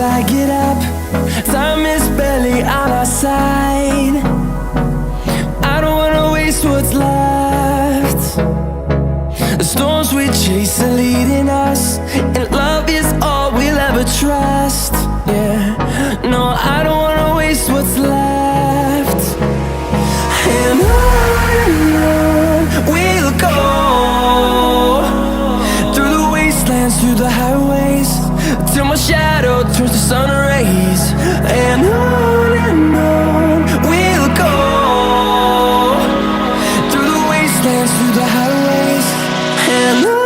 I get up. Time is barely on our side. I don't wanna waste what's left. The storms we chase are leading us, and love is all we'll ever trust. Yeah, no, I don't wanna waste what's left. And on we'll go, through the wastelands, through the highways, till my shadow turns to sun rays. And on we'll go, through the wastelands, through the highways, and on.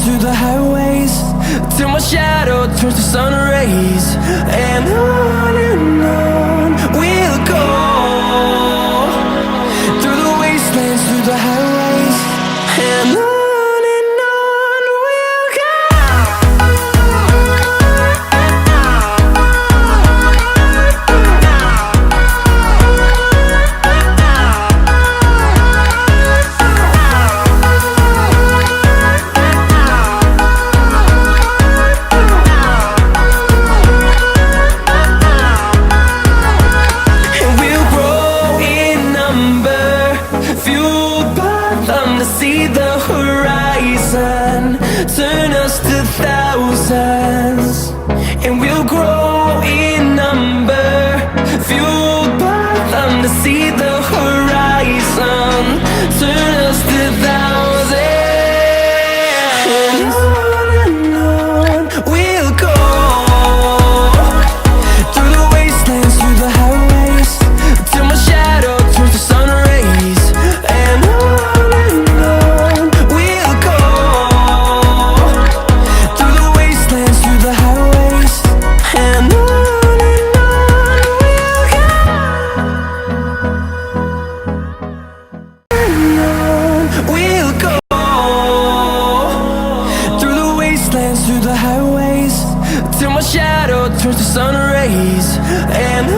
Through the highways, till my shadow turns to sun rays. And on we'll go, through the wastelands, through the highways, and on. See the horizon turn us to thousands, and we'll grow in number, fueled by them. To see the horizon turn us to thousands, and on we'll go, through the wastelands, through the highways, till my shadow turns to sun rays. And through the highways, till my shadow turns to sun rays. And